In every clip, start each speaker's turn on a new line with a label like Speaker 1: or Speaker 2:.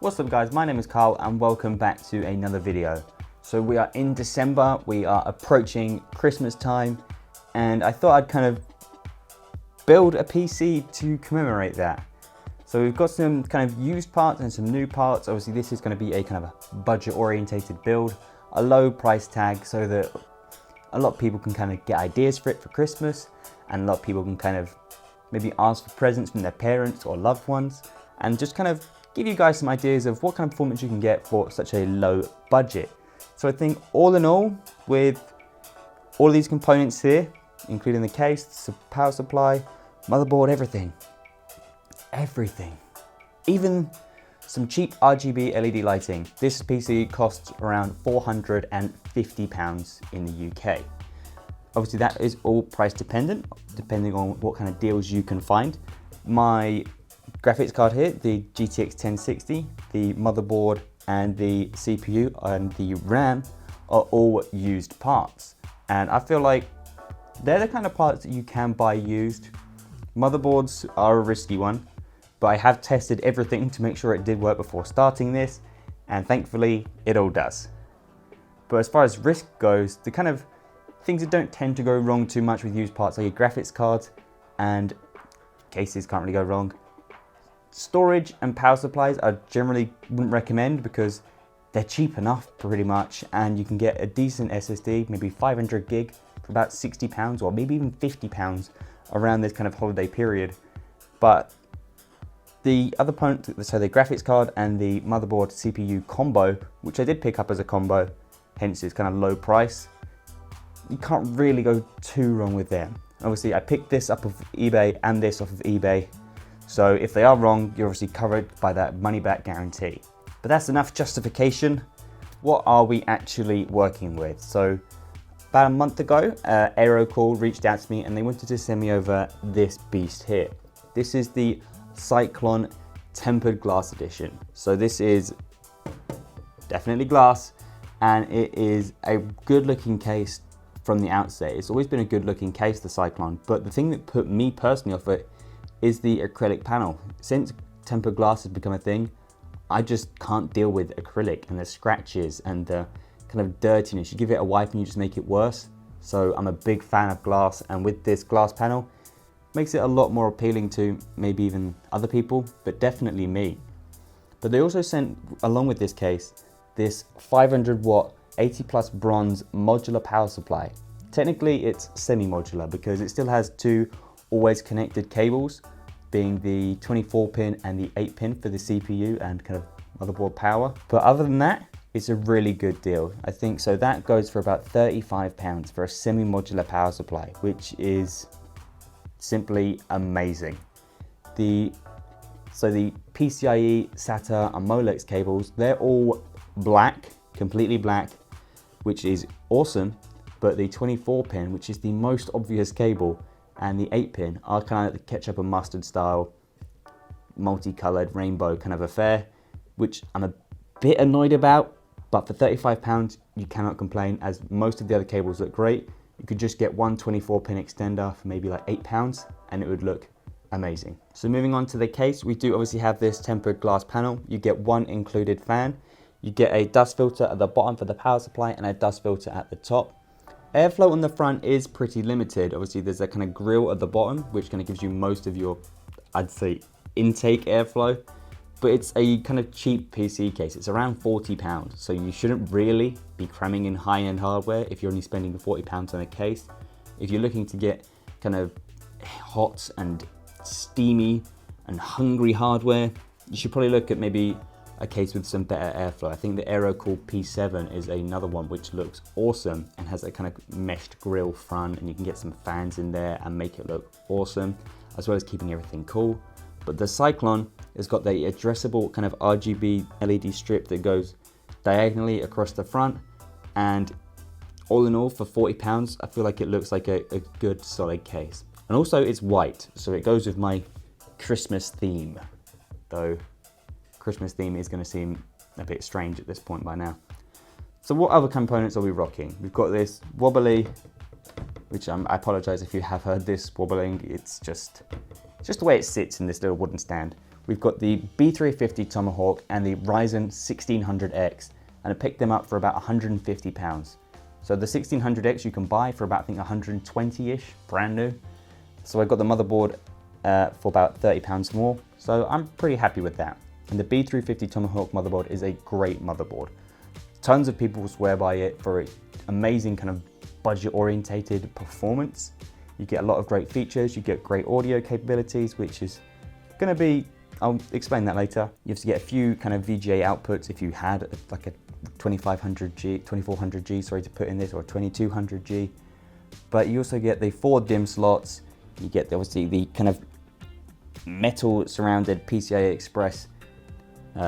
Speaker 1: What's up guys, my name is Carl and welcome back to another video. So we are in December, we are approaching Christmas time, and I thought I'd kind of build a PC to commemorate that. So we've got some kind of used parts and some new parts. Obviously this is going to be a kind of a budget orientated build, a low price tag so that a lot of people can kind of get ideas for it for Christmas, and a lot of people can kind of maybe ask for presents from their parents or loved ones, and just kind of give you guys some ideas of what kind of performance you can get for such a low budget. So I think all in all, with all these components here, including the case, the power supply, motherboard, everything, even some cheap RGB LED lighting, this PC costs around £450 in the UK. Obviously that is all price dependent, depending on what kind of deals you can find. My graphics card here, the GTX 1060, the motherboard and the CPU and the RAM are all used parts. And I feel like they're the kind of parts that you can buy used. Motherboards are a risky one, but I have tested everything to make sure it did work before starting this, and thankfully it all does. But as far as risk goes, the kind of things that don't tend to go wrong too much with used parts are your graphics cards, and cases can't really go wrong. Storage and power supplies I generally wouldn't recommend because they're cheap enough pretty much, and you can get a decent SSD, maybe 500 gig for about £60 or maybe even £50 around this kind of holiday period. But the other point, so the graphics card and the motherboard CPU combo, which I did pick up as a combo, hence it's kind of low price, you can't really go too wrong with them. Obviously I picked this up of eBay and this off of eBay, so if they are wrong, you're obviously covered by that money back guarantee. But that's enough justification. What are we actually working with? So about a month ago, Aerocool reached out to me and they wanted to send me over this beast here. This is the Cylon tempered glass edition. So this is definitely glass, and it is a good looking case from the outset. It's always been a good looking case, the Cylon, but the thing that put me personally off it is the acrylic panel. Since tempered glass has become a thing, I just can't deal with acrylic and the scratches and the kind of dirtiness. You give it a wipe and you just make it worse. So I'm a big fan of glass, and with this glass panel, makes it a lot more appealing to maybe even other people, but definitely me. But they also sent along with this case, this 500 watt 80 plus bronze modular power supply. Technically it's semi-modular because it still has two always connected cables, being the 24 pin and the 8 pin for the CPU and kind of motherboard power. But other than that, it's a really good deal. I think so that goes for about £35 for a semi-modular power supply, which is simply amazing. So the PCIe, SATA and Molex cables, they're all black, completely black, which is awesome. But the 24 pin, which is the most obvious cable, and the 8 pin are kind of the ketchup and mustard style, multicolored rainbow kind of affair, which I'm a bit annoyed about. But for £35, you cannot complain, as most of the other cables look great. You could just get one 24 pin extender for maybe like £8 and it would look amazing. So moving on to the case, we do obviously have this tempered glass panel. You get one included fan. You get a dust filter at the bottom for the power supply and a dust filter at the top. Airflow on the front is pretty limited. Obviously there's a kind of grill at the bottom, which kind of gives you most of your, I'd say, intake airflow. But it's a kind of cheap PC case. It's around £40, so you shouldn't really be cramming in high-end hardware if you're only spending £40 on a case. If you're looking to get kind of hot and steamy and hungry hardware, you should probably look at maybe a case with some better airflow. I think the Aerocool P7 is another one which looks awesome and has a kind of meshed grille front, and you can get some fans in there and make it look awesome, as well as keeping everything cool. But the Cylon has got the addressable kind of RGB LED strip that goes diagonally across the front, and all in all for £40 I feel like it looks like a good solid case. And also it's white, so it goes with my Christmas theme, though Christmas theme is going to seem a bit strange at this point by now. So what other components are we rocking? We've got this wobbly, which I apologize if you have heard this wobbling, it's just the way it sits in this little wooden stand. we've got the B350 Tomahawk and the Ryzen 1600X, and I picked them up for about £150. So the 1600X you can buy for about, I think, 120-ish, brand new. So I got the motherboard for about £30 more, so I'm pretty happy with that. And the B350 Tomahawk motherboard is a great motherboard. Tons of people swear by it for its amazing kind of budget-orientated performance. You get a lot of great features, you get great audio capabilities, which is gonna be, I'll explain that later. You have to get a few kind of VGA outputs if you had like a 2400G, sorry, to put in this, or a 2200G. But you also get the 4 DIMM slots. You get obviously the kind of metal surrounded PCI Express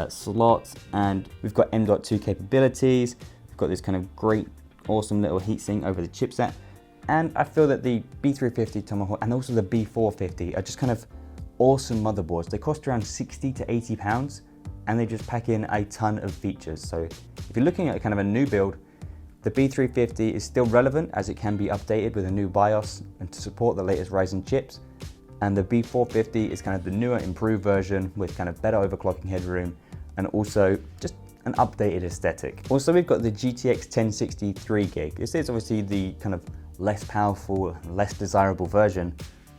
Speaker 1: slots, and we've got M.2 capabilities. We've got this kind of great, awesome little heatsink over the chipset. And I feel that the B350 Tomahawk and also the B450 are just kind of awesome motherboards. They cost around 60 to 80 pounds, and they just pack in a ton of features. So if you're looking at kind of a new build, the B350 is still relevant as it can be updated with a new BIOS and to support the latest Ryzen chips. And the B450 is kind of the newer, improved version with kind of better overclocking headroom and also just an updated aesthetic. Also, we've got the GTX 1060 3GB. This is obviously the kind of less powerful, less desirable version,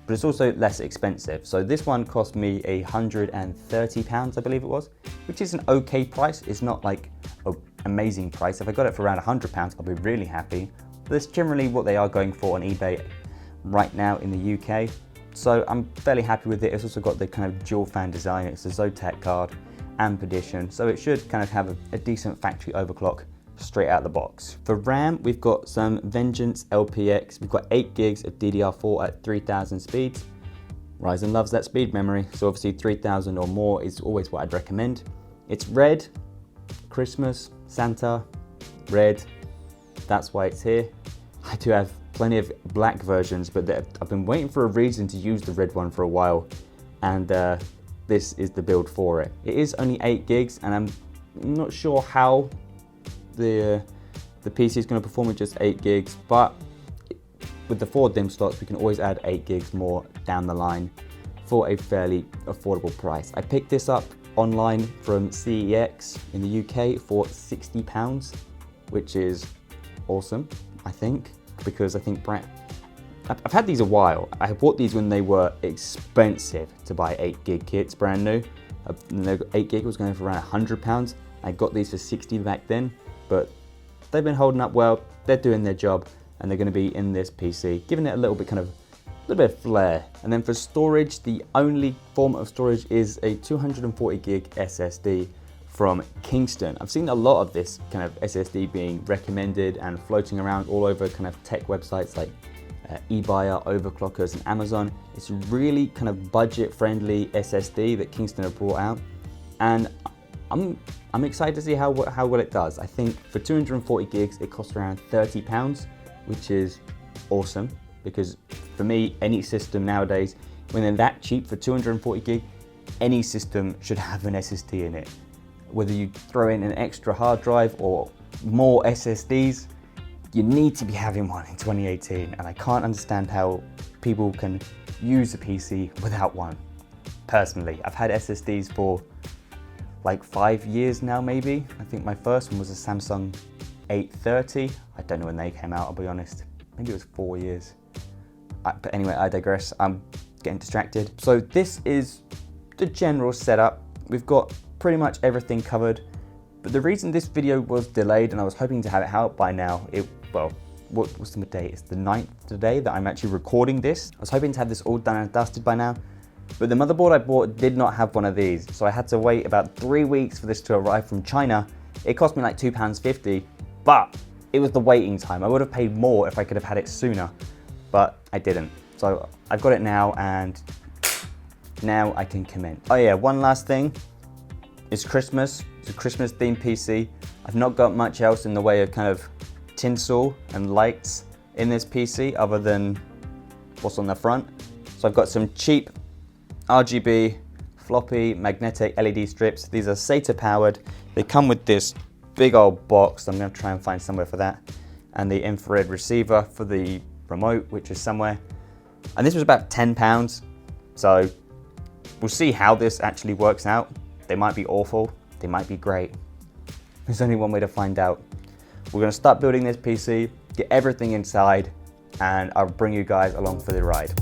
Speaker 1: but it's also less expensive. So this one cost me £130, I believe it was, which is an okay price. It's not like an amazing price. If I got it for around £100, I'll be really happy. But that's generally what they are going for on eBay right now in the UK. So I'm fairly happy with it. It's also got the kind of dual fan design. It's a Zotac card, amp edition, so it should kind of have a decent factory overclock straight out the box. For RAM, we've got some Vengeance LPX. We've got 8 gigs of DDR4 at 3000 speeds. Ryzen loves that speed memory, so obviously 3000 or more is always what I'd recommend. It's red, Christmas, Santa, red, that's why it's here. I do have plenty of black versions, but I've been waiting for a reason to use the red one for a while, and this is the build for it. It is only 8 gigs, and I'm not sure how the PC is going to perform with just 8 gigs, but with the 4 DIMM slots, we can always add 8 gigs more down the line for a fairly affordable price. I picked this up online from CEX in the UK for £60, which is awesome, I think, because I think I've had these a while. I bought these when they were expensive to buy 8 gig kits, brand new. 8 gig was going for around £100. I got these for 60 back then, but they've been holding up well. They're doing their job, and they're going to be in this PC, giving it a little bit of flair. And then for storage, the only form of storage is a 240 gig SSD from Kingston. I've seen a lot of this kind of SSD being recommended and floating around all over kind of tech websites like eBuyer, Overclockers, and Amazon. It's a really kind of budget-friendly SSD that Kingston have brought out, and I'm excited to see how well it does. I think for 240 gigs, it costs around £30, which is awesome, because for me, any system nowadays, when they're that cheap for 240 gig, any system should have an SSD in it. Whether you throw in an extra hard drive or more SSDs, you need to be having one in 2018, and I can't understand how people can use a PC without one. Personally, I've had SSDs for like 5 years now, maybe. I think my first one was a Samsung 830. I don't know when they came out, I'll be honest. Maybe it was 4 years. But anyway, I digress. I'm getting distracted. So this is the general setup. We've got pretty much everything covered. But the reason this video was delayed, and I was hoping to have it out by now, what's the date? It's the 9th today that I'm actually recording this. I was hoping to have this all done and dusted by now, but the motherboard I bought did not have one of these, so I had to wait about 3 weeks for this to arrive from China. It cost me like £2.50, but it was the waiting time. I would have paid more if I could have had it sooner, but I didn't. So I've got it now, and now I can commence. Oh yeah, one last thing. It's Christmas. It's a Christmas themed PC. I've not got much else in the way of kind of tinsel and lights in this PC other than what's on the front. So I've got some cheap RGB floppy magnetic LED strips. These are SATA powered. They come with this big old box. I'm going to try and find somewhere for that. And the infrared receiver for the remote, which is somewhere. And this was about £10. So We'll see how this actually works out. They might be awful, they might be great. There's only one way to find out. We're gonna start building this PC, get everything inside, and I'll bring you guys along for the ride.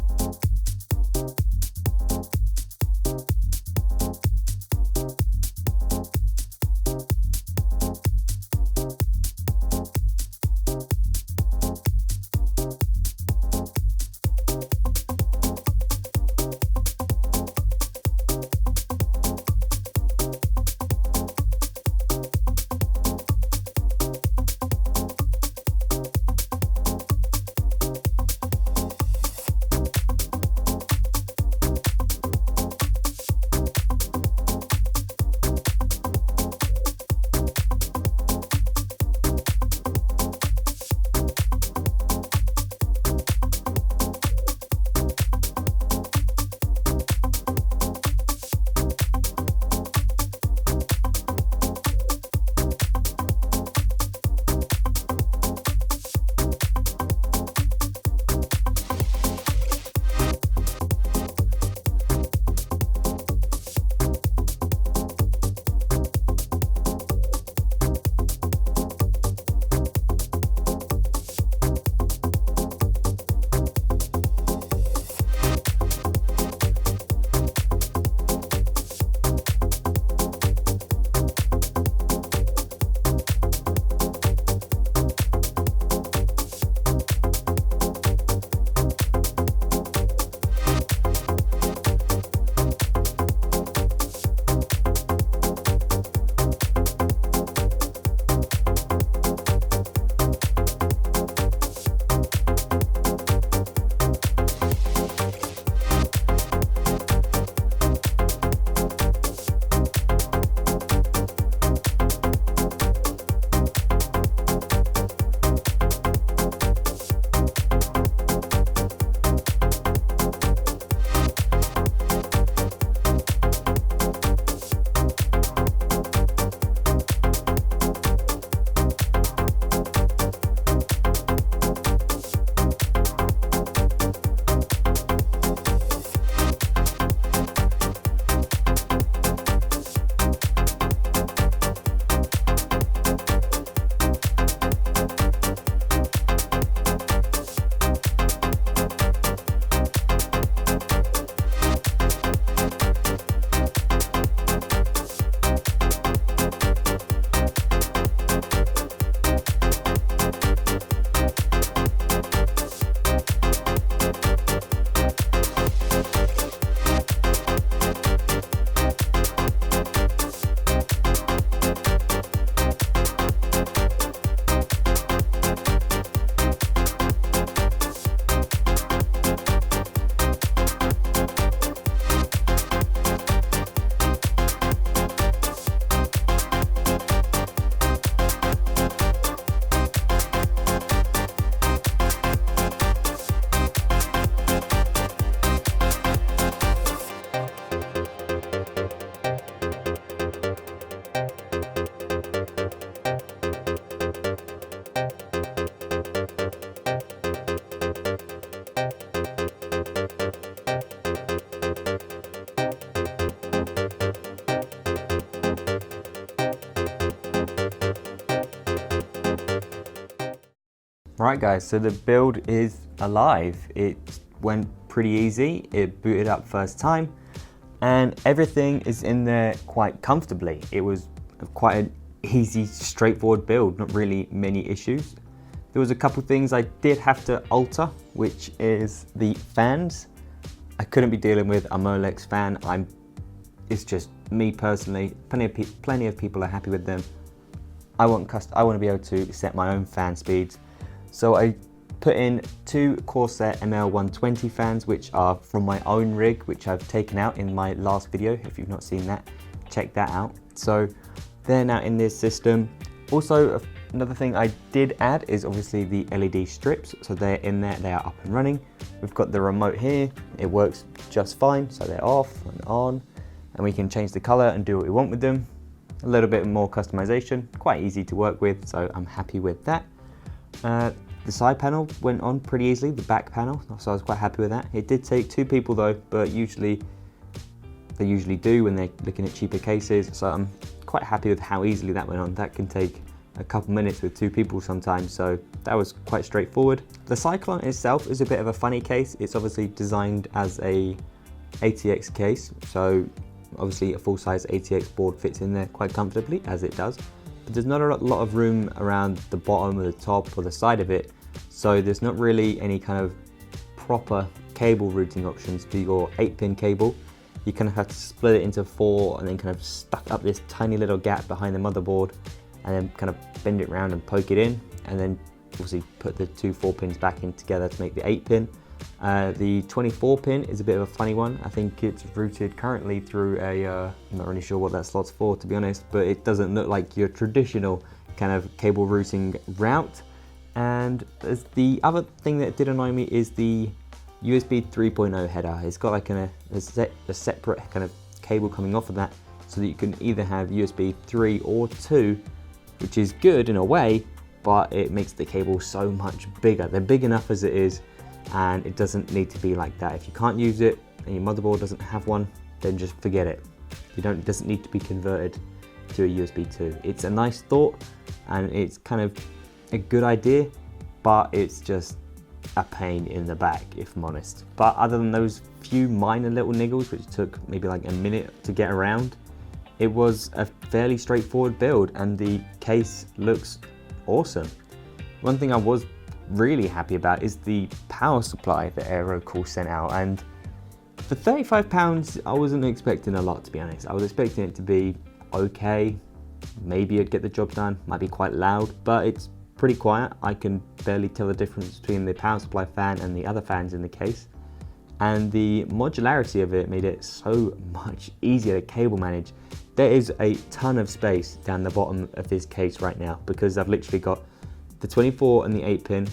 Speaker 1: Right guys, so the build is alive. It went pretty easy. It booted up first time and everything is in there quite comfortably. It was quite an easy, straightforward build, not really many issues. There was a couple things I did have to alter, which is the fans. I couldn't be dealing with a Molex fan. It's just me personally. Plenty of people are happy with them. I want to be able to set my own fan speeds. So I put in two Corsair ML120 fans, which are from my own rig, which I've taken out in my last video. If you've not seen that, check that out. So they're now in this system. Also, another thing I did add is obviously the LED strips. So they're in there, they are up and running. We've got the remote here. It works just fine. So they're off and on, and we can change the color and do what we want with them. A little bit more customization, quite easy to work with, so I'm happy with that. The side panel went on pretty easily, the back panel, so I was quite happy with that. It did take two people though, but usually they usually do when they're looking at cheaper cases. So I'm quite happy with how easily that went on. That can take a couple minutes with 2 people sometimes, so that was quite straightforward. The Cylon itself is a bit of a funny case. It's obviously designed as a ATX case, so obviously a full-size ATX board fits in there quite comfortably, as it does. But there's not a lot of room around the bottom or the top or the side of it, so there's not really any kind of proper cable routing options for your 8-pin cable. You kind of have to split it into 4 and then kind of stuck up this tiny little gap behind the motherboard, and then kind of bend it around and poke it in, and then obviously put the 2 4-pins back in together to make the 8-pin. The 24-pin is a bit of a funny one. I think it's routed currently through a, I'm not really sure what that slot's for, to be honest, but it doesn't look like your traditional kind of cable routing route. And the other thing that did annoy me is the USB 3.0 header. It's got like a separate kind of cable coming off of that, so that you can either have USB 3 or 2, which is good in a way, but it makes the cable so much bigger. They're big enough as it is, and it doesn't need to be like that. If you can't use it and your motherboard doesn't have one, then just forget it. It doesn't need to be converted to a USB 2. It's a nice thought, and it's kind of a good idea, but it's just a pain in the back, if I'm honest. But other than those few minor little niggles, which took maybe like a minute to get around, it was a fairly straightforward build, and the case looks awesome. One thing I was really happy about is the power supply that Aerocool sent out, and for £35 I wasn't expecting a lot, to be honest. I was expecting it to be okay, maybe it'd get the job done, might be quite loud, but it's pretty quiet. I can barely tell the difference between the power supply fan and the other fans in the case. And the modularity of it made it so much easier to cable manage. There is a ton of space down the bottom of this case right now, because I've literally got the 24 and the 8-pin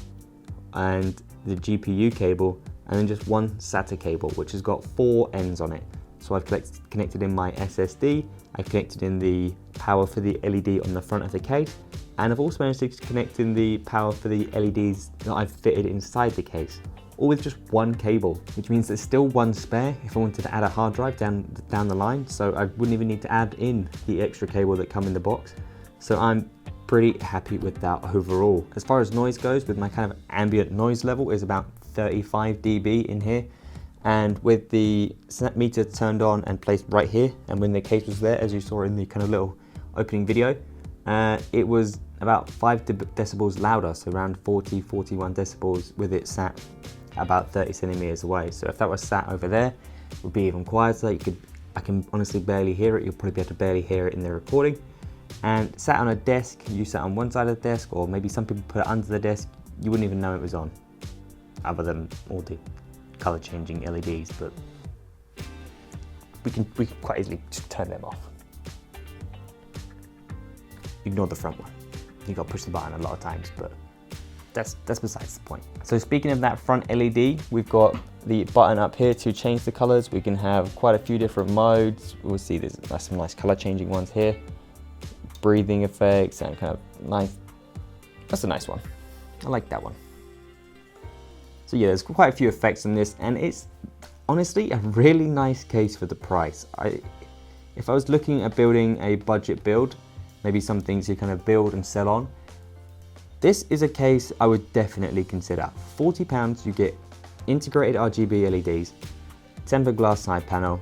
Speaker 1: and the GPU cable, and then just one SATA cable, which has got 4 ends on it. So I've connected in my SSD, I've connected in the power for the LED on the front of the case, and I've also managed to connect in the power for the LEDs that I've fitted inside the case, all with just one cable, which means there's still one spare if I wanted to add a hard drive down the line, so I wouldn't even need to add in the extra cable that come in the box. So I'm pretty happy with that overall. As far as noise goes, with my kind of ambient noise level is about 35 dB in here, and with the meter turned on and placed right here, and when the case was there, as you saw in the kind of little opening video, it was about 5 decibels louder, so around 41 decibels with it sat about 30 centimeters away. So if that was sat over there, it would be even quieter. I can honestly barely hear it. You'll probably be able to barely hear it in the recording. And sat on a desk, you sat on one side of the desk, or maybe some people put it under the desk, you wouldn't even know it was on, other than all the color changing LEDs, but we can quite easily just turn them off. Ignore the front one. You got to push the button a lot of times, but that's besides the point. So speaking of that front LED, we've got the button up here to change the colors. We can have quite a few different modes. We'll see there's some nice color changing ones here. Breathing effects and kind of nice, that's a nice one. I like that one. So yeah, there's quite a few effects on this, and it's honestly a really nice case for the price. If I was looking at building a budget build, maybe some things you kind of build and sell on, this is a case I would definitely consider. £40, you get integrated RGB LEDs, tempered glass side panel,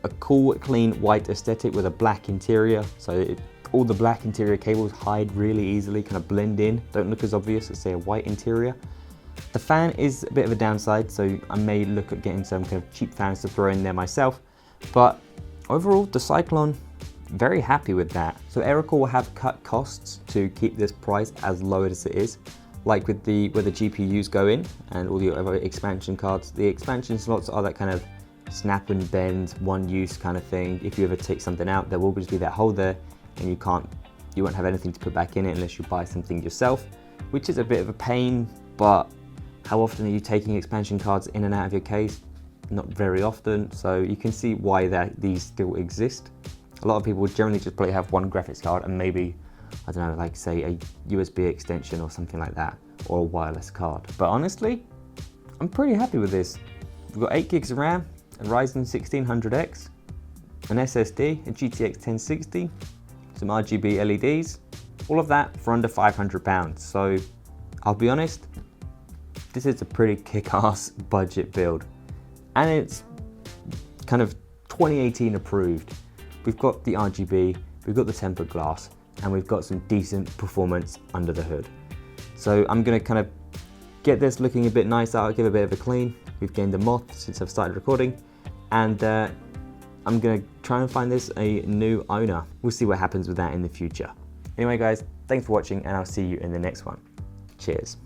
Speaker 1: a cool, clean white aesthetic with a black interior, so all the black interior cables hide really easily, kind of blend in, don't look as obvious as say a white interior. The fan is a bit of a downside, so I may look at getting some kind of cheap fans to throw in there myself, but overall the Cylon, very happy with that. So Aerocool will have cut costs to keep this price as low as it is, like with where the GPUs go in and all the other expansion cards. The expansion slots are that kind of snap and bend, one use kind of thing. If you ever take something out, there will just be that hole there, and you won't have anything to put back in it unless you buy something yourself, which is a bit of a pain. But how often are you taking expansion cards in and out of your case? Not very often, so you can see why these still exist. A lot of people would generally just probably have one graphics card and maybe, I don't know, like say a USB extension or something like that, or a wireless card. But honestly, I'm pretty happy with this. We've got 8 gigs of RAM, a Ryzen 1600X, an SSD, a GTX 1060, some RGB LEDs, all of that for under £500. So I'll be honest, this is a pretty kick-ass budget build. And it's kind of 2018 approved. We've got the RGB, we've got the tempered glass, and we've got some decent performance under the hood. So I'm gonna kind of get this looking a bit nicer. I'll give it a bit of a clean. We've gained a moth since I've started recording, and I'm gonna try and find this a new owner. We'll see what happens with that in the future. Anyway guys, thanks for watching, and I'll see you in the next one. Cheers.